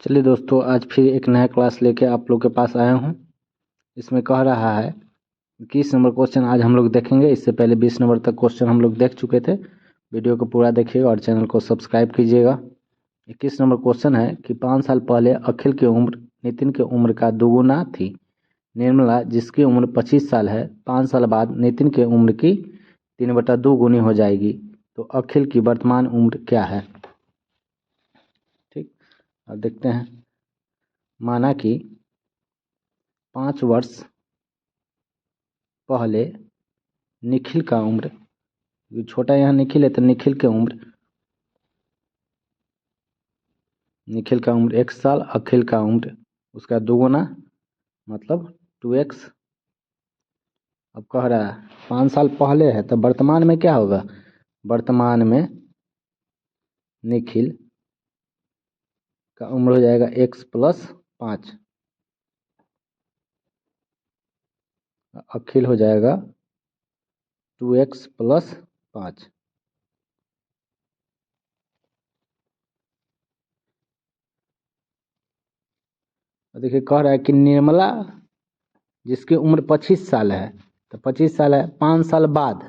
चलिए दोस्तों, आज फिर एक नया क्लास लेके आप लोग के पास आया हूँ। इसमें कह रहा है 21 नंबर क्वेश्चन आज हम लोग देखेंगे। इससे पहले 20 नंबर तक क्वेश्चन हम लोग देख चुके थे। वीडियो को पूरा देखिएगा और चैनल को सब्सक्राइब कीजिएगा। 21 नंबर क्वेश्चन है कि 5 साल पहले अखिल की उम्र नितिन की उम्र का दोगुना थी। निर्मला जिसकी उम्र 25 साल है, 5 साल बाद नितिन की उम्र की 3/2 गुनी हो जाएगी, तो अखिल की वर्तमान उम्र क्या है। ठीक, अब देखते हैं। माना कि 5 वर्ष पहले निखिल का उम्र, छोटा यहाँ निखिल है तो निखिल की उम्र, निखिल का उम्र 1 साल, अखिल का उम्र उसका दोगुना मतलब 2x। अब कह रहा है 5 साल पहले है तो वर्तमान में क्या होगा। वर्तमान में निखिल का उम्र हो जाएगा x + 5, अखिल हो जाएगा 2x + 5। देखिए कह रहा है कि निर्मला जिसकी उम्र 25 साल है, तो 25 साल है 5 साल बाद,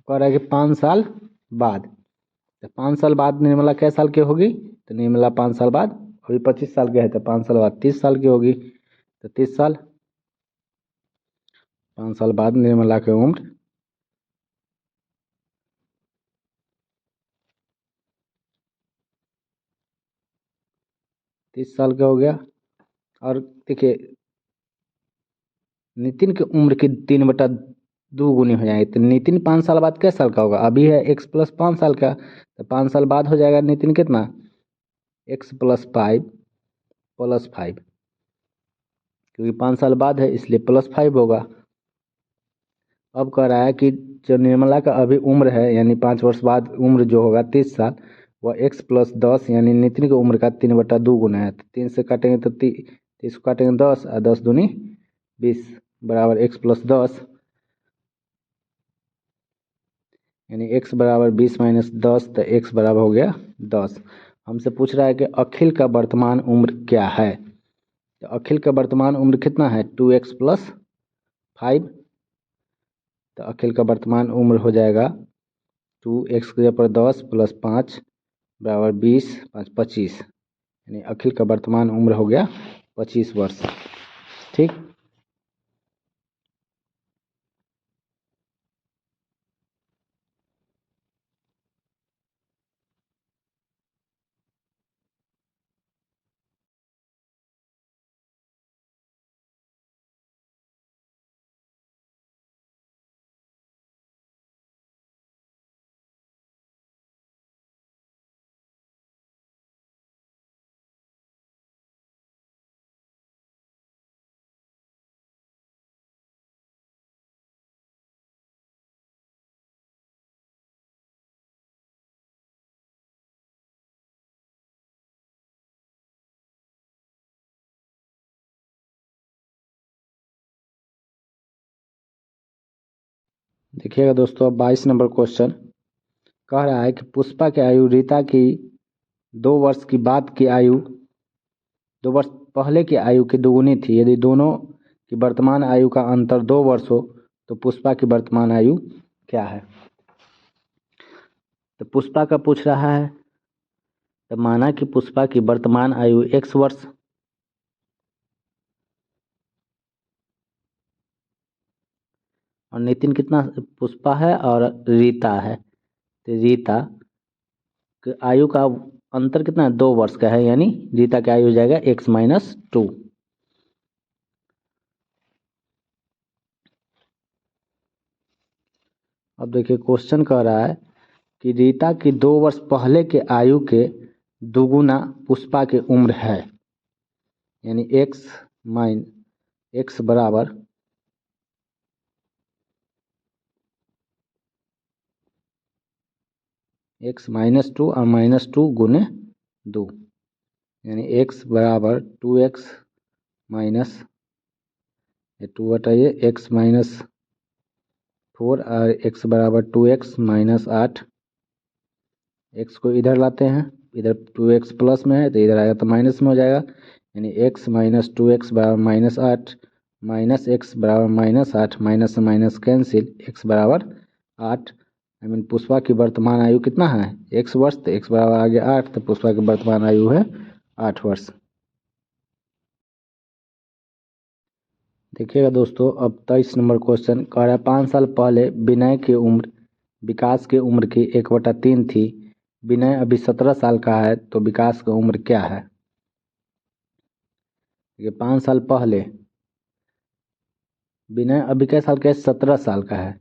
कह रहा है कि 5 साल बाद, तो 5 साल बाद निर्मला कै साल की होगी। तो निर्मला 5 साल बाद, अभी 25 साल के है तो 5 साल बाद 30 साल की होगी, तो 30 साल। 5 साल बाद निर्मला की उम्र 30 साल का हो गया। और देखिए नितिन की उम्र की 3/2 गुनी हो जाएगी, तो नितिन 5 साल बाद किस साल का होगा। अभी है x + 5 साल का, तो 5 साल बाद हो जाएगा नितिन कितना, x + 5 + 5, क्योंकि 5 साल बाद है इसलिए +5 होगा। अब कह रहा है कि जो निर्मला का अभी उम्र है यानी 5 वर्ष बाद उम्र जो होगा 30 साल, वह x + 10 यानी नितिन की उम्र का 3/2 गुना है। तो 3 से काटेंगे तो 30 को काटेंगे 10 और 10 दूनी 20 बराबर x + 10, यानी x बराबर 20 - 10, तो x बराबर हो गया 10। हमसे पूछ रहा है कि अखिल का वर्तमान उम्र क्या है। तो अखिल का वर्तमान उम्र कितना है, 2x + 5। तो अखिल का वर्तमान उम्र हो जाएगा 2x की जगह पर 10 + 5 बराबर 20, 5 25, यानी अखिल का वर्तमान उम्र हो गया 25 वर्ष। ठीक, देखिएगा दोस्तों, अब 22 नंबर क्वेश्चन कह रहा है कि पुष्पा की आयु रीता की 2 वर्ष की बाद की आयु 2 वर्ष पहले की आयु की दोगुनी थी। यदि दोनों की वर्तमान आयु का अंतर 2 वर्ष हो तो पुष्पा की वर्तमान आयु क्या है। तो पुष्पा का पूछ रहा है, तो माना कि पुष्पा की वर्तमान आयु x वर्ष, और नितिन कितना, पुष्पा है और रीता है, तो रीता की आयु का अंतर कितना है, 2 वर्ष का है, यानी रीता की आयु हो जाएगा x - 2। अब देखिए क्वेश्चन कह रहा है कि रीता की 2 वर्ष पहले के आयु के दोगुना पुष्पा की उम्र है, यानी x बराबर x - 2 और -2 गुने 2, यानी x बराबर 2x माइनस 2 हटाइए, x - 4 और x बराबर 2x - 8। x को इधर लाते हैं इधर 2x प्लस में है तो इधर आएगा तो माइनस में हो जाएगा, यानी x माइनस 2x बराबर -8, माइनस x बराबर -8, माइनस से माइनस कैंसिल, x बराबर 8। आई मीन पुष्पा की वर्तमान आयु कितना है, x वर्ष, तो x बराबर आ गया 8, तो पुष्पा की वर्तमान आयु है 8 वर्ष। देखिएगा दोस्तों, अब 23 नंबर क्वेश्चन कह रहा है 5 साल पहले विनय की उम्र विकास की उम्र की 1/3 थी। विनय अभी 17 साल का है तो विकास की उम्र क्या है। ये 5 साल पहले विनय अभी कै साल का है, 17 साल का है,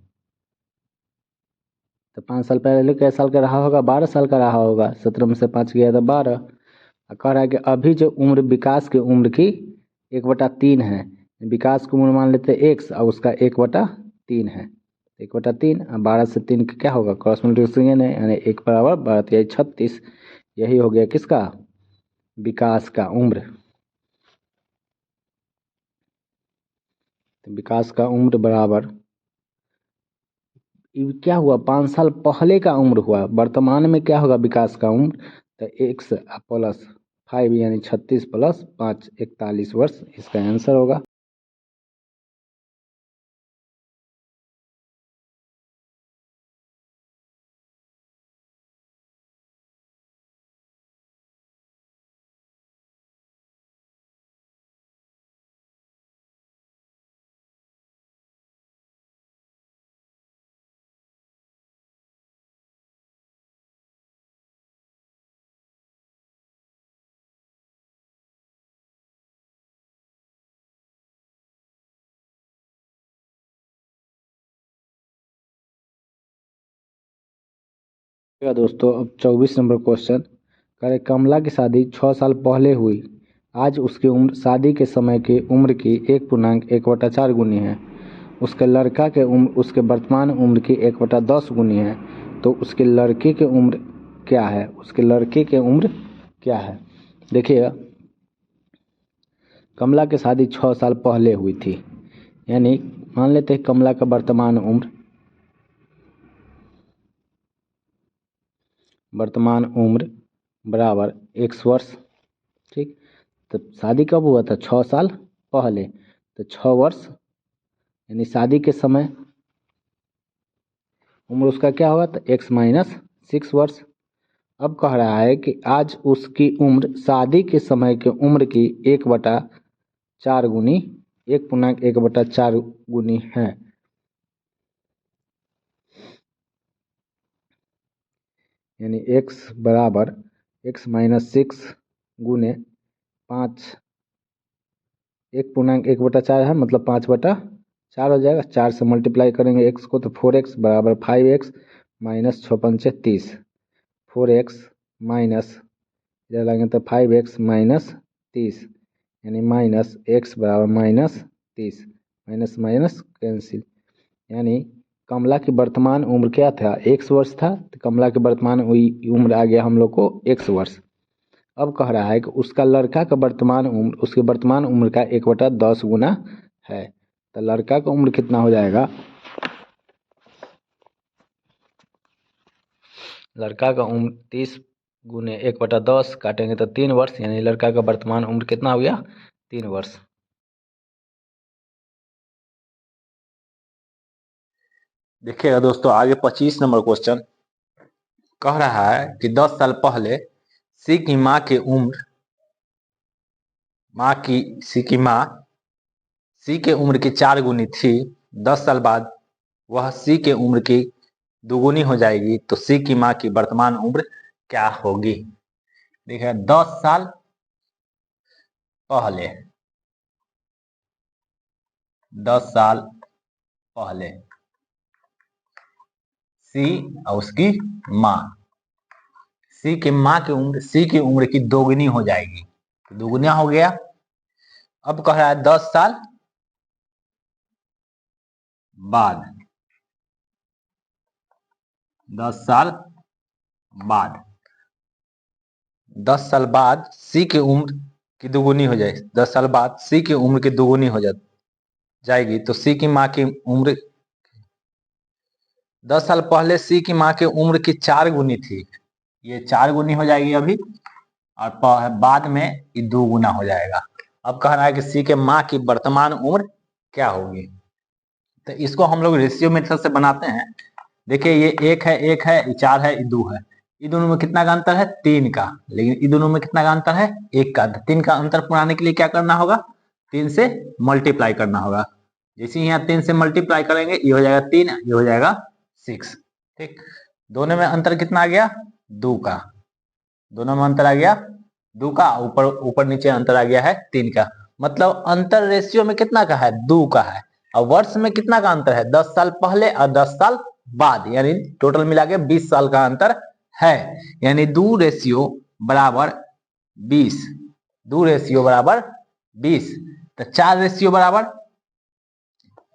तो 5 साल पहले कै साल का रहा होगा, 12 साल का रहा होगा, 17 में से 5 गया तो 12। कह रहा है कि अभी जो उम्र विकास की उम्र की 1/3 है, विकास की उम्र मान लेते हैं x और उसका 1/3 है, 1/3 और 12 से 3 का क्या होगा, क्रॉस मल्टीप्लिकेशन है, यानी 1 बराबर 12 36। यही हो गया किसका, विकास का उम्र। तो विकास का उम्र बराबर क्या हुआ, 5 साल पहले का उम्र हुआ, वर्तमान में क्या होगा विकास का उम्र, तो x प्लस 5 यानी 36 प्लस 5 41 वर्ष इसका आंसर होगा। दोस्तों अब 24 नंबर क्वेश्चन करें, कमला की शादी 6 साल पहले हुई, आज उसकी उम्र शादी के समय की उम्र की 1.1/4 गुनी है। उसके लड़का के उम्र उसके वर्तमान उम्र की 1/10 गुनी है, तो उसके लड़के की उम्र क्या है, उसके लड़के की उम्र क्या है। देखिएगा, कमला की शादी 6 साल पहले हुई थी, यानी मान लेते हैं कमला का वर्तमान उम्र बराबर x वर्ष, ठीक। तो शादी कब हुआ था, 6 साल पहले, तो 6 वर्ष यानी शादी के समय उम्र उसका क्या होगा, तो x माइनस 6 वर्ष। अब कह रहा है कि आज उसकी उम्र शादी के समय की उम्र की 1/4 गुनी 1.1/4 गुनी है, यानी x बराबर x माइनस 6 गुने 5, 1.1/4 है मतलब 5/4 हो जाएगा, 4 से मल्टीप्लाई करेंगे x को तो 4x बराबर 5x माइनस 6×5 = 30, 4x माइनस इधर लाएंगे तो 5x माइनस 30, यानी माइनस x बराबर माइनस 30, माइनस माइनस कैंसिल, यानी कमला की वर्तमान उम्र क्या था, x वर्ष था, तो कमला की वर्तमान उम्र आ गया हम लोग को x वर्ष। अब कह रहा है कि उसका लड़का का वर्तमान उम्र उसके वर्तमान उम्र का 1/10 गुना है, तो लड़का का उम्र कितना हो जाएगा, लड़का का उम्र 30 गुने 1/10 काटेंगे तो 3 वर्ष, यानी लड़का का वर्तमान उम्र कितना हो गया, 3 वर्ष। देखिएगा दोस्तों, आगे 25 नंबर क्वेश्चन कह रहा है कि 10 साल पहले सी की माँ की उम्र सी के उम्र की 4 गुनी थी। 10 साल बाद वह सी के उम्र की दुगुनी हो जाएगी, तो सी की माँ की वर्तमान उम्र क्या होगी। देखिए 10 साल पहले 10 साल पहले सी और उसकी माँ, सी की माँ की उम्र सी की उम्र की दोगुनी हो जाएगी, दोगुना हो गया। अब कह रहा है 10 साल बाद 10 साल बाद 10 साल बाद सी की उम्र की दुगुनी हो जाए, 10 साल बाद सी की उम्र की दुगुनी हो जाएगी, तो सी की माँ की उम्र 10 साल पहले सी की माँ की उम्र की 4 गुनी थी, ये 4 गुनी हो जाएगी अभी, और बाद में ये 2 गुना हो जाएगा। अब कह रहा है कि सी के माँ की वर्तमान उम्र क्या होगी, तो इसको हम लोग रेशियो मेथड से बनाते हैं। देखिए ये 1 है, ये 4 है, ये 2 है, ये दोनों में कितना का अंतर है, 3 का, लेकिन ये दोनों में कितना का अंतर है, 1 का। 3 का अंतर पुराने के लिए क्या करना होगा, 3 से मल्टीप्लाई करना होगा। जैसे यहाँ 3 से मल्टीप्लाई करेंगे, ये हो जाएगा 3, ये हो जाएगा 6। ठीक, दोनों में अंतर कितना आ गया, 2 का, दोनों में अंतर आ गया 2 का, ऊपर ऊपर नीचे अंतर आ गया है 3 का। मतलब अंतर रेशियो में कितना का है, 2 का है। और वर्ष में कितना का अंतर है, 10 साल पहले और 10 साल बाद, यानी टोटल मिला के 20 साल का अंतर है। यानी 2 रेशियो बराबर 20, 2 रेशियो बराबर 20। तो 4 रेशियो बराबर,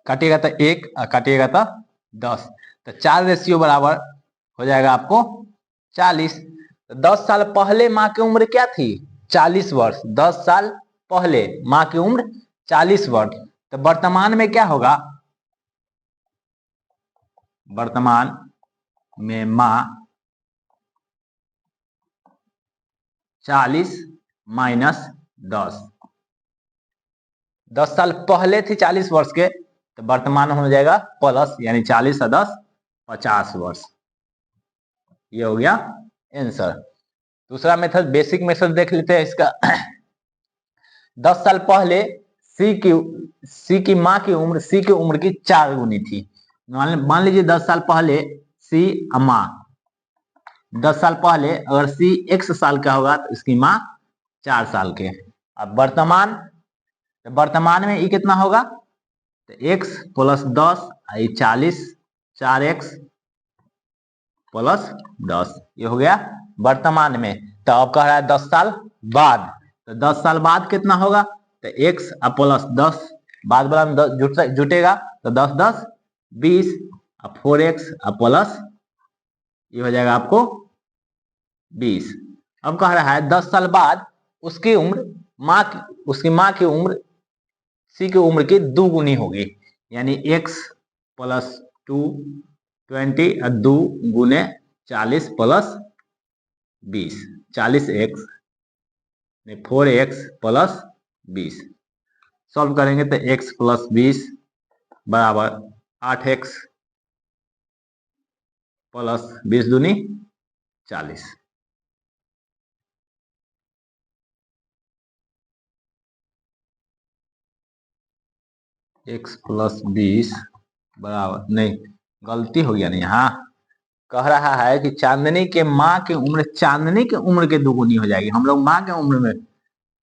काटिएगा तो 1 और काटिएगा तो 10, तो 4 रेशियो बराबर हो जाएगा आपको 40। तो 10 साल पहले माँ की उम्र क्या थी, 40 वर्ष। 10 साल पहले माँ की उम्र 40 वर्ष। तो वर्तमान में क्या होगा, वर्तमान में माँ 40 माइनस 10, 10 साल पहले थी 40 वर्ष के, तो वर्तमान हो जाएगा प्लस, यानी 40 और 10 50 वर्ष। ये हो गया आंसर। दूसरा मेथड, बेसिक मेथड देख लेते हैं इसका। 10 साल पहले सी की माँ की उम्र सी की उम्र की 4 गुनी थी। मान लीजिए 10 साल पहले सी माँ, 10 साल पहले अगर सी x साल का होगा तो इसकी माँ 4 साल के। अब वर्तमान में ये कितना होगा, तो x प्लस 10, 40, 4x प्लस 10, ये हो गया वर्तमान में। तो अब कह रहा है 10 साल बाद, तो 10 साल बाद कितना होगा, तो x प्लस 10, बाद वाला में 10 जुटेगा, तो 10 10 20, 4x प्लस, ये हो जाएगा आपको 20। अब कह रहा है 10 साल बाद उसकी उम्र उसकी माँ की उम्र सी की उम्र की 2 गुनी होगी, यानी x प्लस 2 20 और 2 गुने 40 plus 20, 40x 4x plus 20। Solve करेंगे तो x प्लस 20 बराबर 8x प्लस 20 दूनी 40। x प्लस 20 बराबर, नहीं गलती हो गया, नहीं, यहाँ कह रहा है कि चांदनी के माँ की उम्र चांदनी की उम्र के 2 गुनी हो जाएगी। हम लोग माँ के उम्र में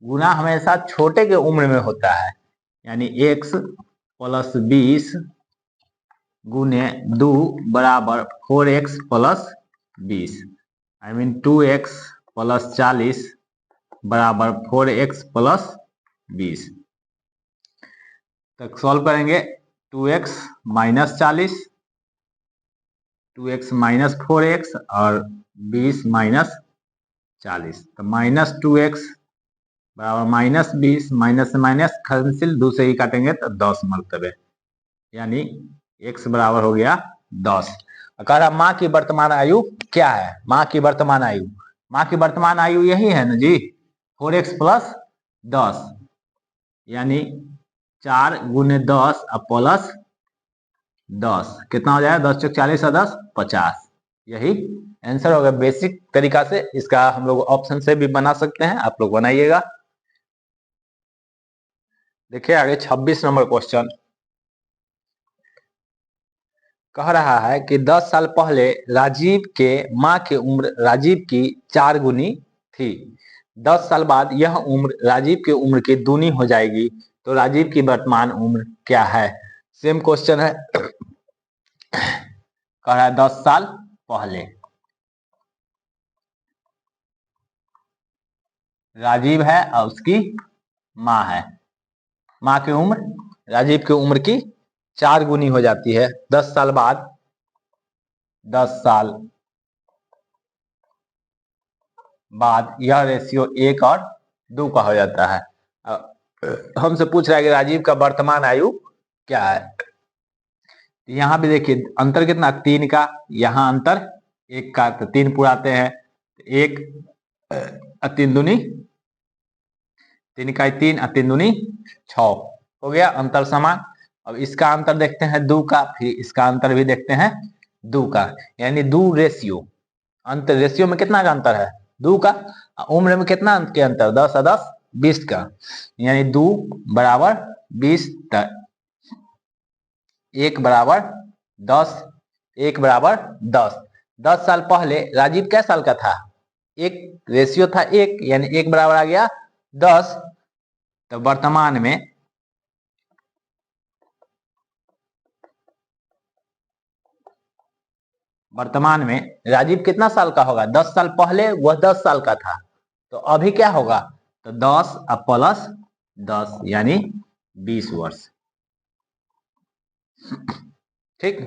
गुना हमेशा छोटे के उम्र में होता है, यानी x प्लस 20 गुने 2 बराबर 4x plus 20, I mean 2x plus 40 बराबर 4x प्लस 20। तो सॉल्व करेंगे 2x minus 40, 2x minus 4x और 20 माइनस 40, तो माइनस 2x बराबर माइनस 20, माइनस से माइनस कैंसिल, 2 से ही काटेंगे तो 10 मरतबे, यानी x बराबर हो गया 10। कह रहा माँ की वर्तमान आयु क्या है, माँ की वर्तमान आयु, माँ की वर्तमान आयु यही है ना जी, 4x प्लस 10, यानी 4 गुने 10 प्लस 10, कितना हो जाएगा, 10 चौक 40 और 10 50। यही आंसर होगा। बेसिक तरीका से इसका हम लोग ऑप्शन से भी बना सकते हैं, आप लोग बनाइएगा। देखिए आगे 26 नंबर क्वेश्चन कह रहा है कि 10 साल पहले राजीव के माँ की उम्र राजीव की 4 गुनी थी। 10 साल बाद यह उम्र राजीव की उम्र की दूनी हो जाएगी, तो राजीव की वर्तमान उम्र क्या है। सेम क्वेश्चन है, कह रहा है 10 साल पहले राजीव है और उसकी माँ है, माँ की उम्र राजीव की उम्र की 4 गुनी हो जाती है। 10 साल बाद 10 साल बाद यह रेशियो 1 और 2 का हो जाता है। हमसे पूछ रहा है कि राजीव का वर्तमान आयु क्या है। यहाँ भी देखिए अंतर कितना, 3 का, यहाँ अंतर 1 का, तो 3 पुराते हैं, 1 3 दूनी 3 इकाई 3 और 3 दूनी 6 हो गया अंतर समान। अब इसका अंतर देखते हैं 2 का, फिर इसका अंतर भी देखते हैं 2 का, यानी 2 रेशियो। अंतर रेशियो में कितना का अंतर है 2 का, उम्र में कितना के अंतर 10 और 10 20 का, यानी 2 बराबर 20, 1 बराबर 10, 1 बराबर 10। 10 साल पहले राजीव क्या साल का था, एक रेशियो था 1, यानी 1 बराबर आ गया 10। तो वर्तमान में राजीव कितना साल का होगा, 10 साल पहले वह 10 साल का था, तो अभी क्या होगा, तो 10 और प्लस 10 यानी 20 वर्ष। ठीक,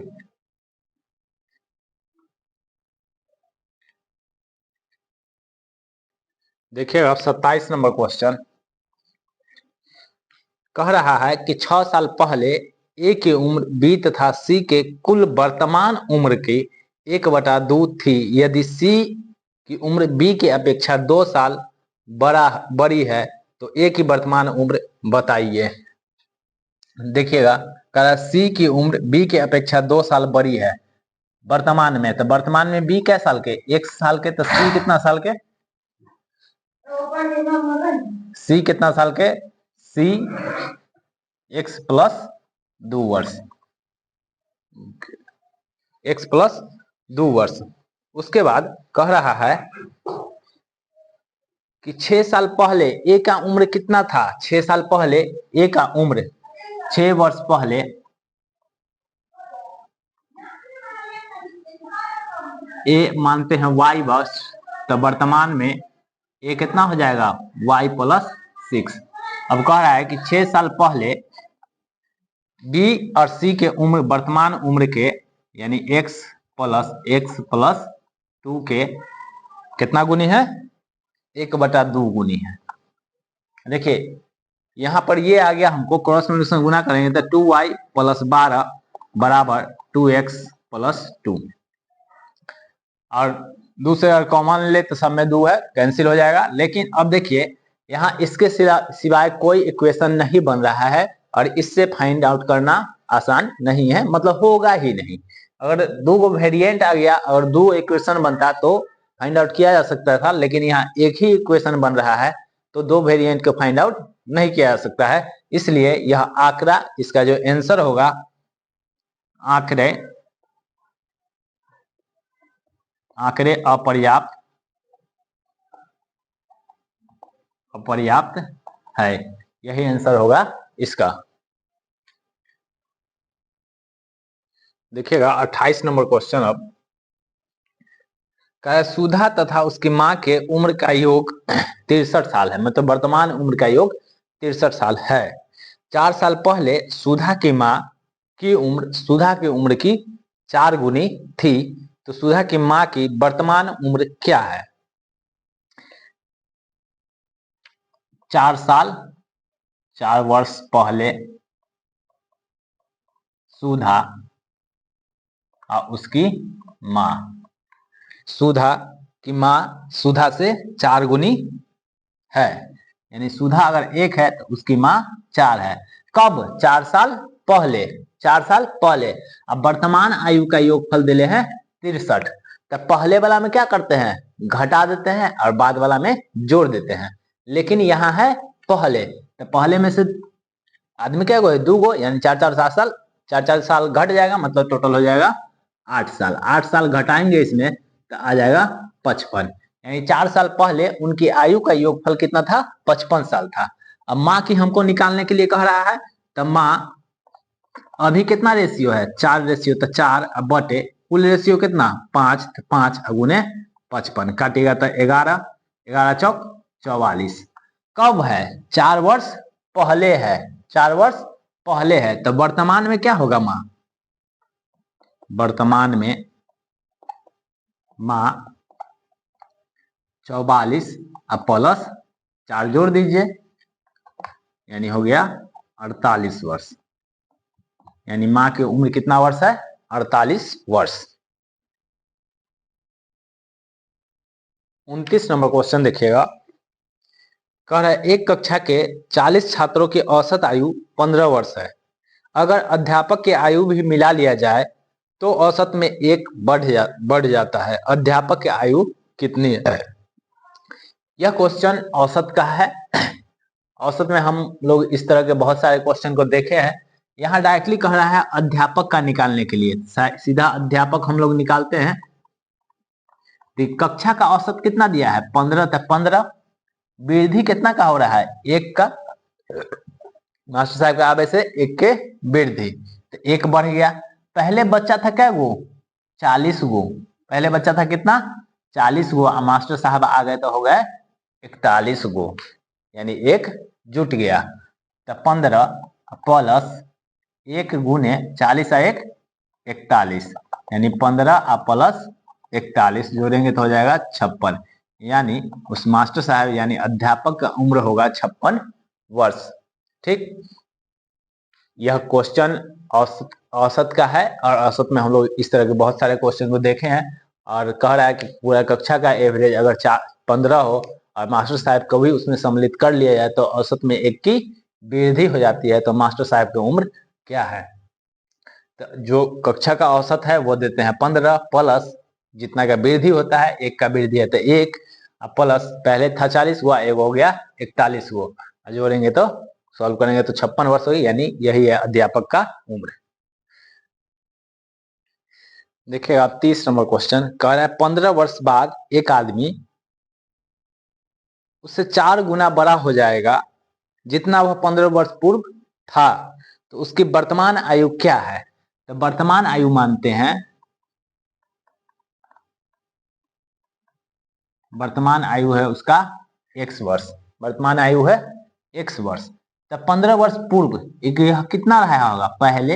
देखिएगा अब 27 नंबर क्वेश्चन कह रहा है कि 6 साल पहले ए की उम्र बी तथा सी के कुल वर्तमान उम्र की 1/2 थी। यदि सी की उम्र बी की अपेक्षा 2 साल बड़ी है तो ए की वर्तमान उम्र बताइए। देखिएगा कह रहा है सी की उम्र बी की अपेक्षा 2 साल बड़ी है वर्तमान में, तो वर्तमान में बी क्या साल के, 1 साल के, तो सी कितना साल के, सी कितना साल के, सी x प्लस 2 वर्ष, x प्लस 2 वर्ष। उसके बाद कह रहा है कि 6 साल पहले ए का उम्र कितना था, 6 साल पहले ए का उम्र 6 वर्ष पहले ए मानते हैं y वर्ष, तो वर्तमान में ए कितना हो जाएगा y प्लस 6। अब कह रहा है कि 6 साल पहले बी और सी के उम्र वर्तमान उम्र के यानी x प्लस 2 के कितना गुनी है, 1/2 गुनी है। देखिए यहां पर ये आ गया, हमको क्रॉस मल्टीप्लिकेशन गुना करेंगे तो 2y प्लस 12 बराबर 2x प्लस 2, और 2 से अगर कॉमन ले तो सब में 2 है, कैंसिल हो जाएगा। लेकिन अब देखिए यहाँ इसके सिवाय कोई इक्वेशन नहीं बन रहा है और इससे फाइंड आउट करना आसान नहीं है, मतलब होगा ही नहीं। अगर 2 गो वेरिएंट आ गया और 2 इक्वेशन बनता तो फाइंड आउट किया जा सकता था, लेकिन यहाँ एक ही इक्वेशन बन रहा है तो 2 वेरिएंट को फाइंड आउट नहीं किया जा सकता है। इसलिए यह आंकड़ा, इसका जो आंसर होगा आंकड़े अपर्याप्त है, यही आंसर होगा इसका। देखिएगा 28 नंबर क्वेश्चन अब कह सुधा तथा उसकी मां के उम्र का योग 63 साल है, मतलब वर्तमान उम्र का योग 63 साल है। 4 साल पहले सुधा की मां की उम्र की 4 गुनी थी, तो सुधा की मां की वर्तमान उम्र क्या है। 4 वर्ष पहले सुधा और उसकी मां, सुधा की मां सुधा से 4 गुनी है, यानी सुधा अगर 1 है तो उसकी मां 4 है। कब, 4 साल पहले, 4 साल पहले। अब वर्तमान आयु का योगफल दिले हैं 63, तो पहले वाला में क्या करते हैं, घटा देते हैं और बाद वाला में जोड़ देते हैं। लेकिन यहाँ है पहले, तो पहले में से आदमी क्या गो, 2 गो, यानी 4 साल, 4 साल घट जाएगा, मतलब टोटल हो जाएगा 8 साल। 8 साल घटाएंगे इसमें तो आ जाएगा 55, यानी 4 साल पहले उनकी आयु का योगफल कितना था, 55 साल था। अब माँ की हमको निकालने के लिए कह रहा है, तो माँ अभी कितना रेशियो है, 4 रेशियो, तो 4 बटे कुल रेशियो कितना 5, तो 5 गुने 55 काटेगा तो 11, 11 चौक 44। कब है, 4 वर्ष पहले है, 4 वर्ष पहले है, तो वर्तमान में क्या होगा माँ, वर्तमान में माँ 44 अब प्लस 4 जोड़ दीजिए, यानी हो गया 48 वर्ष, यानी माँ की उम्र कितना वर्ष है, 48 वर्ष। 29 नंबर क्वेश्चन देखिएगा। कह रहा है एक कक्षा के 40 छात्रों की औसत आयु 15 वर्ष है। अगर अध्यापक की आयु भी मिला लिया जाए तो औसत में एक बढ़ जाता है। अध्यापक की आयु कितनी है? यह क्वेश्चन औसत का है। औसत में हम लोग इस तरह के बहुत सारे क्वेश्चन को देखे हैं। यहाँ डायरेक्टली कह रहा है अध्यापक का निकालने के लिए, सीधा अध्यापक हम लोग निकालते हैं। तो कक्षा का औसत कितना दिया है? 15 तक 15। वृद्धि कितना का हो रहा है? 1 का। मास्टर साहब का आवे से 1 के वृद्धि, तो 1 बढ़ गया। पहले बच्चा था क्या गो? 40 गो। पहले बच्चा था कितना? 40 गो। मास्टर साहब आ गए तो हो गए 41 गो, यानी 1 जुट गया। तो 15 प्लस 1 गुने 40 1 41, यानी 15 प्लस 41 जोड़ेंगे तो हो जाएगा 56। यानी उस मास्टर साहब यानी अध्यापक का उम्र होगा 56 वर्ष। ठीक, यह क्वेश्चन औसत का है। और औसत में हम लोग इस तरह के बहुत सारे क्वेश्चन को देखे हैं। और कह रहा है कि पूरा कक्षा का एवरेज अगर 15 हो और मास्टर साहब को भी उसमें सम्मिलित कर लिया जाए तो औसत में 1 की वृद्धि हो जाती है। तो मास्टर साहब की उम्र क्या है? तो जो कक्षा का औसत है वो देते हैं 15 प्लस जितना का वृद्धि होता है, 1 का वृद्धि है तो 1 प्लस पहले था 40 हुआ, 1 हो गया 41 गो, जोड़ेंगे तो सॉल्व करेंगे तो 56 वर्ष होगी, यानी यही है अध्यापक का उम्र। देखिएगा 30 नंबर क्वेश्चन कह रहा है 15 वर्ष बाद एक आदमी उससे 4 गुना बड़ा हो जाएगा जितना वह 15 वर्ष पूर्व था, तो उसकी वर्तमान आयु क्या है? तो वर्तमान आयु मानते हैं, वर्तमान आयु है उसका x वर्ष। वर्तमान आयु है x वर्ष। तो 15 वर्ष पूर्व कितना रहा होगा? पहले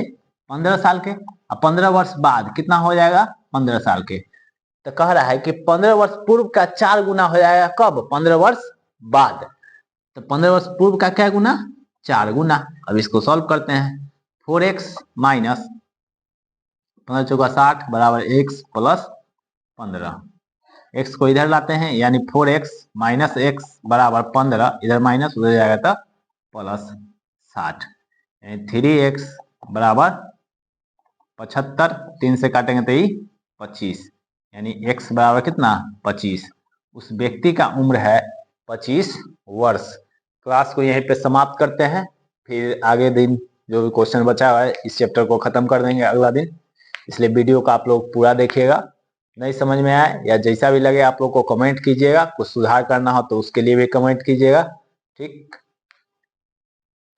15 साल के, और 15 वर्ष बाद कितना हो जाएगा? 15 साल के। तो कह रहा है कि 15 वर्ष पूर्व का 4 गुना हो जाएगा कब? 15 वर्ष बाद। तो 15 वर्ष पूर्व का क्या गुना? 4 गुना। अब इसको सॉल्व करते हैं। 4x माइनस 15 चौका 60 बराबर x प्लस 15। x को इधर लाते हैं, यानी 4x माइनस x बराबर 15, इधर माइनस उधर जाएगा तो प्लस 60, यानी 3x बराबर 75। 3 से काटेंगे तो 25, यानी x बराबर कितना? 25। उस व्यक्ति का उम्र है 25 वर्ष। क्लास को यहीं पे समाप्त करते हैं, फिर आगे दिन जो भी क्वेश्चन बचा हुआ है इस चैप्टर को खत्म कर देंगे अगला दिन। इसलिए वीडियो को आप लोग पूरा देखिएगा। नहीं समझ में आए या जैसा भी लगे आप लोग को कमेंट कीजिएगा। कुछ सुधार करना हो तो उसके लिए भी कमेंट कीजिएगा। ठीक,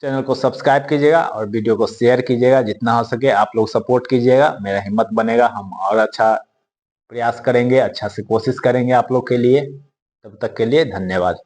चैनल को सब्सक्राइब कीजिएगा और वीडियो को शेयर कीजिएगा। जितना हो सके आप लोग सपोर्ट कीजिएगा, मेरा हिम्मत बनेगा, हम और अच्छा प्रयास करेंगे, अच्छा से कोशिश करेंगे आप लोग के लिए। तब तक के लिए धन्यवाद।